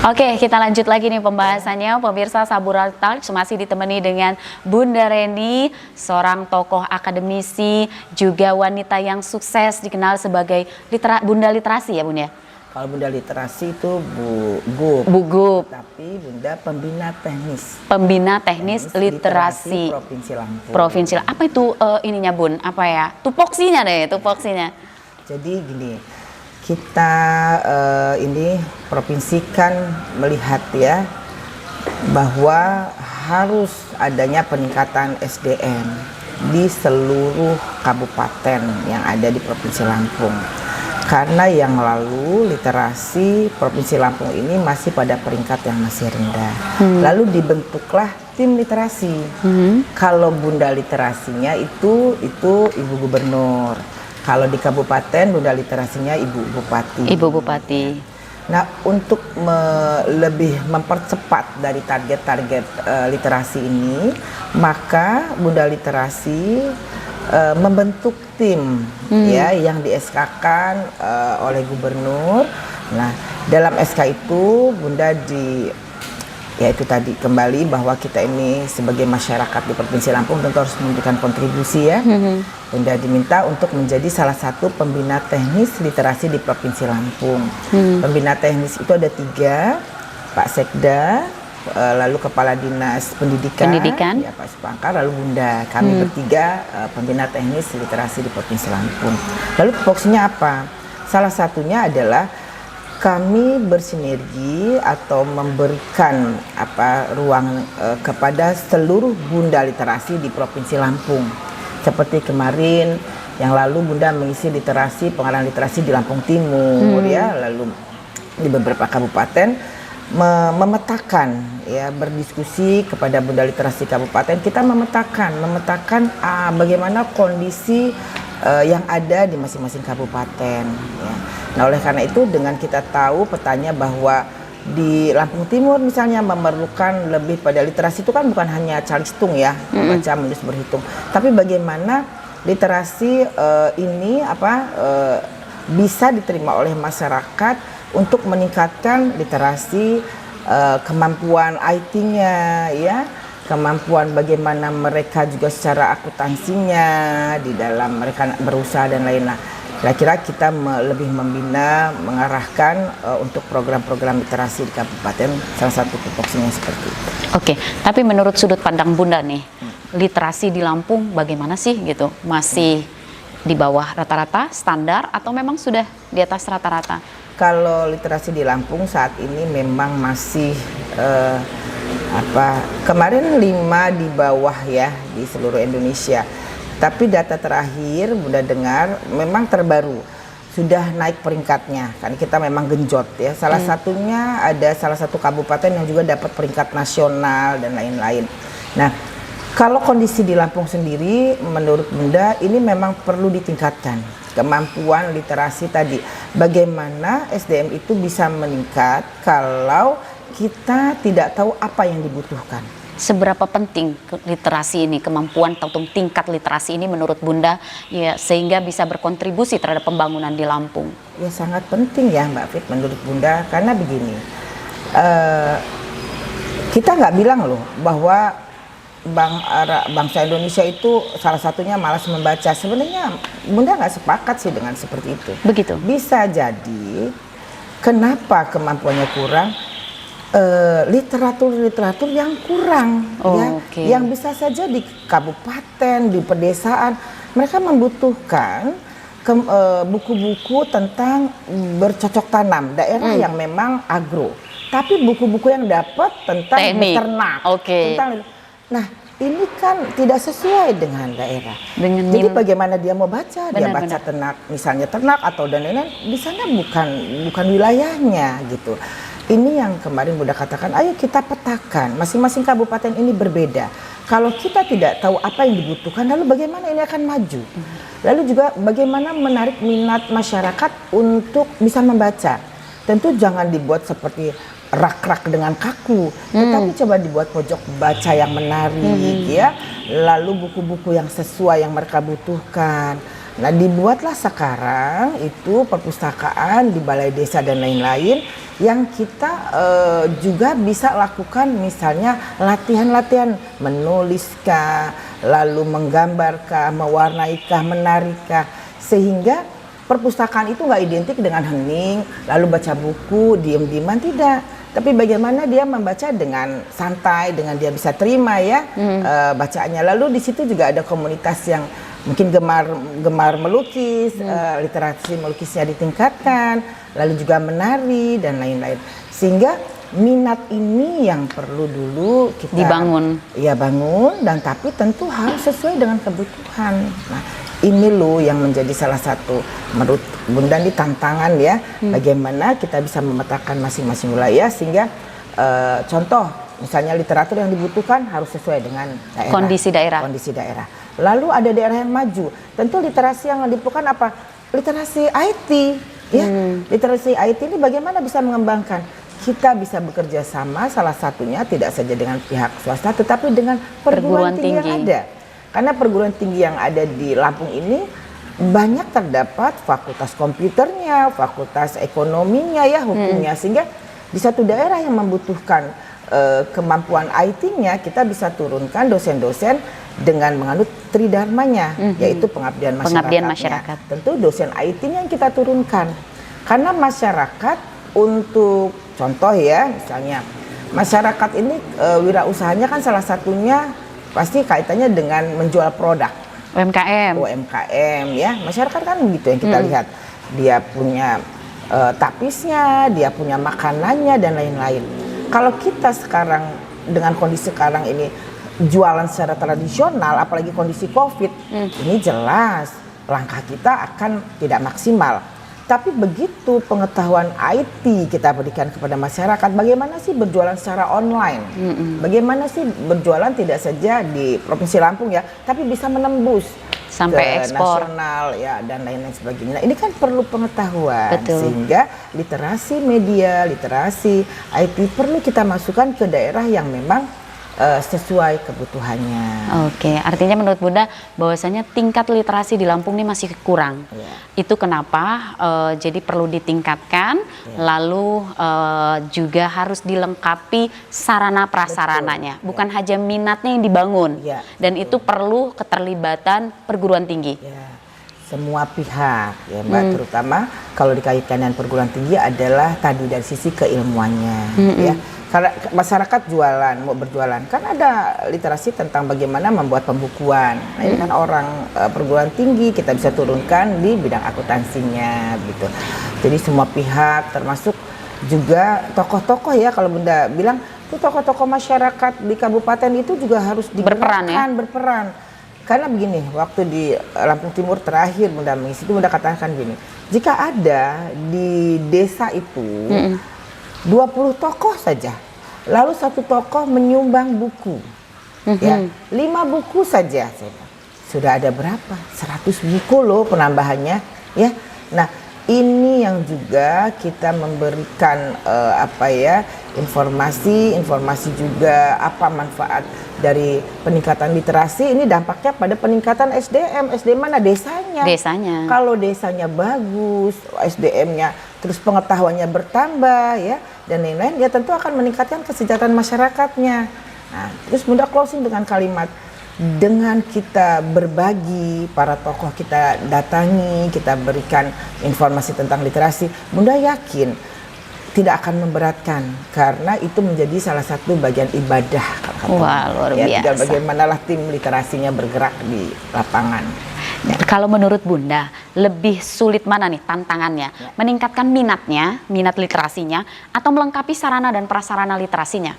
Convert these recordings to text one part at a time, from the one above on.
Oke, kita lanjut lagi nih pembahasannya. Pemirsa, Sabural Talks masih ditemani dengan Bunda Reni, seorang tokoh akademisi, juga wanita yang sukses dikenal sebagai Bunda Literasi ya Bun ya? Kalau Bunda Literasi itu Bu Gup. Bu Gup. Tapi Bunda pembina teknis. Pembina teknis literasi Provinsi Lampung. Provinsi. Apa itu ininya Bun? Apa ya? Tupoksinya deh, tupoksinya. Jadi gini, kita ini provinsi kan melihat ya bahwa harus adanya peningkatan SDM di seluruh kabupaten yang ada di Provinsi Lampung. Karena yang lalu literasi Provinsi Lampung ini masih pada peringkat yang masih rendah. Lalu dibentuklah tim literasi. Kalau Bunda Literasinya itu Ibu Gubernur. Kalau di kabupaten Bunda Literasinya Ibu Bupati. Ibu Bupati. Nah, untuk lebih mempercepat dari target-target literasi ini, maka Bunda Literasi membentuk tim ya yang di SK-kan oleh gubernur. Nah, dalam SK itu Bunda yaitu tadi kembali bahwa kita ini sebagai masyarakat di Provinsi Lampung tentu harus memberikan kontribusi ya. Bunda diminta untuk menjadi salah satu pembina teknis literasi di Provinsi Lampung. Pembina teknis itu ada 3, Pak Sekda, lalu Kepala Dinas Pendidikan. Ya, Pak Supangkar, lalu Bunda. Kami bertiga pembina teknis literasi di Provinsi Lampung. Lalu tupoksinya apa? Salah satunya adalah kami bersinergi atau memberikan ruang kepada seluruh Bunda Literasi di Provinsi Lampung. Seperti kemarin yang lalu Bunda mengisi pengarang literasi di Lampung Timur ya, lalu di beberapa kabupaten memetakan ya, berdiskusi kepada Bunda Literasi kabupaten, kita memetakan bagaimana kondisi yang ada di masing-masing kabupaten ya. Nah, oleh karena itu dengan kita tahu petanya bahwa di Lampung Timur misalnya memerlukan lebih pada literasi itu kan bukan hanya calistung ya, membaca, menulis, berhitung, tapi bagaimana literasi ini bisa diterima oleh masyarakat untuk meningkatkan literasi, kemampuan IT-nya ya, kemampuan bagaimana mereka juga secara akuntansinya di dalam mereka berusaha dan lain-lain. Kira-kira kita lebih membina, mengarahkan untuk program-program literasi di kabupaten, salah satu tupoksinya seperti itu. Oke, tapi menurut sudut pandang Bunda nih, literasi di Lampung bagaimana sih gitu? Masih di bawah rata-rata standar atau memang sudah di atas rata-rata? Kalau literasi di Lampung saat ini memang masih kemarin 5 di bawah ya di seluruh Indonesia. Tapi data terakhir Bunda dengar memang terbaru sudah naik peringkatnya, kan kita memang genjot ya. Salah satunya ada salah satu kabupaten yang juga dapat peringkat nasional dan lain-lain. Nah, kalau kondisi di Lampung sendiri menurut Bunda ini memang perlu ditingkatkan kemampuan literasi tadi. Bagaimana SDM itu bisa meningkat kalau kita tidak tahu apa yang dibutuhkan. Seberapa penting literasi ini, kemampuan atau tingkat literasi ini menurut Bunda ya sehingga bisa berkontribusi terhadap pembangunan di Lampung? Ya sangat penting ya Mbak Fit menurut Bunda, karena begini, kita nggak bilang loh bahwa bangsa Indonesia itu salah satunya malas membaca. Sebenarnya Bunda nggak sepakat sih dengan seperti itu. Begitu. Bisa jadi kenapa kemampuannya kurang? Literatur yang kurang ya, yang bisa saja di kabupaten, di pedesaan mereka membutuhkan buku-buku tentang bercocok tanam daerah yang memang agro, tapi buku-buku yang dapat tentang beternak, nah ini kan tidak sesuai dengan daerah. Jadi bagaimana dia mau baca? Dia baca ternak, misalnya ternak atau dan lain-lain, di sana bukan wilayahnya gitu. Ini yang kemarin Bunda katakan, ayo kita petakan, masing-masing kabupaten ini berbeda. Kalau kita tidak tahu apa yang dibutuhkan, lalu bagaimana ini akan maju? Lalu juga bagaimana menarik minat masyarakat untuk bisa membaca. Tentu jangan dibuat seperti rak-rak dengan kaku, tetapi coba dibuat pojok baca yang menarik ya. Lalu buku-buku yang sesuai yang mereka butuhkan. Nah, dibuatlah sekarang itu perpustakaan di balai desa dan lain-lain yang kita juga bisa lakukan, misalnya latihan-latihan menuliskah, lalu menggambarkah, mewarnaikah, menarikah, sehingga perpustakaan itu nggak identik dengan hening, lalu baca buku, diem-dieman, tidak. Tapi bagaimana dia membaca dengan santai, dengan dia bisa terima ya bacaannya. Lalu di situ juga ada komunitas yang mungkin gemar melukis, literasi melukisnya ditingkatkan, lalu juga menari dan lain-lain. Sehingga minat ini yang perlu dulu kita dibangun. Ya, bangun, dan tapi tentu harus sesuai dengan kebutuhan. Nah, ini loh yang menjadi salah satu menurut Bunda ini tantangan ya, bagaimana kita bisa memetakan masing-masing wilayah sehingga contoh misalnya literatur yang dibutuhkan harus sesuai dengan daerah, kondisi daerah. Lalu ada daerah yang maju, tentu literasi yang diperlukan apa? Literasi IT ya. Literasi IT ini bagaimana bisa mengembangkan? Kita bisa bekerja sama, salah satunya tidak saja dengan pihak swasta tetapi dengan perguruan tinggi yang ada. Karena perguruan tinggi yang ada di Lampung ini banyak terdapat fakultas komputernya, fakultas ekonominya ya, hukumnya, sehingga di satu daerah yang membutuhkan kemampuan IT-nya, kita bisa turunkan dosen-dosen dengan menganut tridharmanya, yaitu pengabdian masyarakat. Tentu dosen IT-nya yang kita turunkan. Karena masyarakat untuk contoh ya, misalnya masyarakat ini wirausahanya kan salah satunya pasti kaitannya dengan menjual produk. UMKM ya, masyarakat kan begitu yang kita lihat. Dia punya tapisnya, dia punya makanannya dan lain-lain. Kalau kita sekarang dengan kondisi sekarang ini jualan secara tradisional, apalagi kondisi COVID, ini jelas langkah kita akan tidak maksimal. Tapi begitu pengetahuan IT kita berikan kepada masyarakat, bagaimana sih berjualan secara online? Bagaimana sih berjualan tidak saja di Provinsi Lampung ya, tapi bisa menembus sampai ke ekspor nasional ya dan lain-lain sebagainya. Nah, ini kan perlu pengetahuan. Betul. Sehingga literasi media, literasi IT perlu kita masukkan ke daerah yang memang sesuai kebutuhannya. Oke, artinya menurut Bunda bahwasanya tingkat literasi di Lampung ini masih kurang. Itu kenapa jadi perlu ditingkatkan, lalu juga harus dilengkapi sarana prasarananya, bukan hanya minatnya yang dibangun. Dan itu perlu keterlibatan perguruan tinggi. Semua pihak ya Mbak, terutama kalau dikaitkan dengan perguruan tinggi adalah tadi dari sisi keilmuannya ya. Karena masyarakat jualan, mau berjualan, kan ada literasi tentang bagaimana membuat pembukuan. Nah, ini kan orang perguruan tinggi kita bisa turunkan di bidang akuntansinya gitu. Jadi semua pihak termasuk juga tokoh-tokoh ya, kalau Bunda bilang itu tokoh-tokoh masyarakat di kabupaten itu juga harus berperan. Karena begini, waktu di Lampung Timur terakhir Bunda mengisi itu Bunda katakan gini, jika ada di desa itu 20 tokoh saja, lalu satu tokoh menyumbang buku, ya 5 buku saja, sudah ada berapa? 100 buku loh penambahannya, ya. Nah, ini yang juga kita memberikan informasi juga apa manfaat dari peningkatan literasi. Ini dampaknya pada peningkatan SDM mana? Desanya. Kalau desanya bagus, SDM-nya terus pengetahuannya bertambah ya dan lain-lain, ya tentu akan meningkatkan kesejahteraan masyarakatnya. Nah, terus Bunda closing dengan kalimat, dengan kita berbagi, para tokoh kita datangi, kita berikan informasi tentang literasi, Bunda yakin tidak akan memberatkan karena itu menjadi salah satu bagian ibadah. Wah, luar biasa. Bagaimanalah tim literasinya bergerak di lapangan. Ya. Kalau menurut Bunda, lebih sulit mana nih tantangannya? Meningkatkan minat literasinya, atau melengkapi sarana dan prasarana literasinya?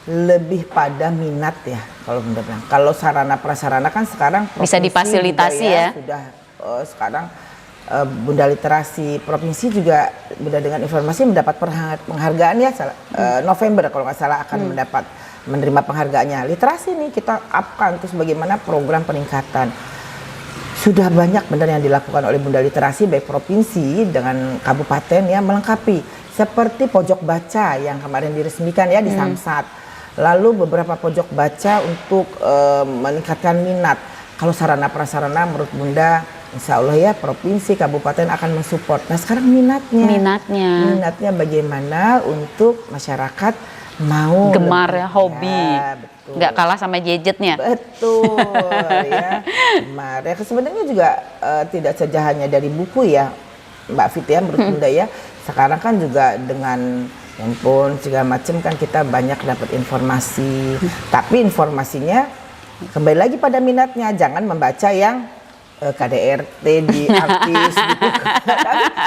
Lebih pada minat ya, kalau Bunda bilang. Kalau sarana prasarana kan sekarang bisa difasilitasi ya. Sudah sekarang Bunda Literasi Provinsi juga Bunda dengan informasi mendapat penghargaan ya, November kalau nggak salah akan menerima penghargaannya. Literasi nih kita upkan, terus bagaimana program peningkatan. Sudah banyak benar yang dilakukan oleh Bunda Literasi baik provinsi dengan kabupaten ya, melengkapi seperti pojok baca yang kemarin diresmikan ya di Samsat. Lalu beberapa pojok baca untuk meningkatkan minat. Kalau sarana prasarana menurut Bunda insya Allah ya provinsi, kabupaten akan mensupport. Nah sekarang minatnya bagaimana untuk masyarakat mau gemar lebih, ya, hobi, betul. nggak kalah sama gadgetnya. Betul ya, gemar ya. Sebenarnya juga tidak saja hanya dari buku ya Mbak Fit ya, menurut Bunda ya. Sekarang kan juga dengan handphone segala macam kan kita banyak dapat informasi. Tapi informasinya kembali lagi pada minatnya, jangan membaca yang KDRT di artis gitu.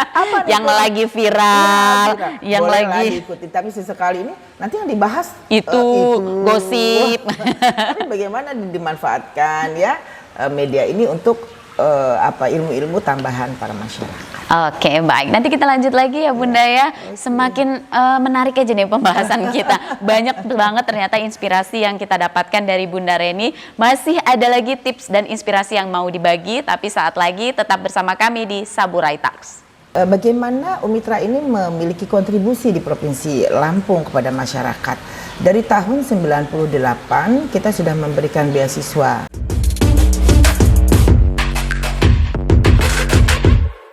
Apa yang itu? lagi viral, Ya, yang boleh lagi lah diikuti. Tapi sesekali ini nanti yang dibahas itu gosip. Tapi bagaimana dimanfaatkan ya media ini untuk ilmu-ilmu tambahan para masyarakat. Oke, baik. Nanti kita lanjut lagi ya Bunda ya. Semakin menarik aja nih pembahasan kita. Banyak banget ternyata inspirasi yang kita dapatkan dari Bunda Reni. Masih ada lagi tips dan inspirasi yang mau dibagi, tapi saat lagi tetap bersama kami di Saburai Talks. Bagaimana Umitra ini memiliki kontribusi di Provinsi Lampung kepada masyarakat. Dari tahun 98 kita sudah memberikan beasiswa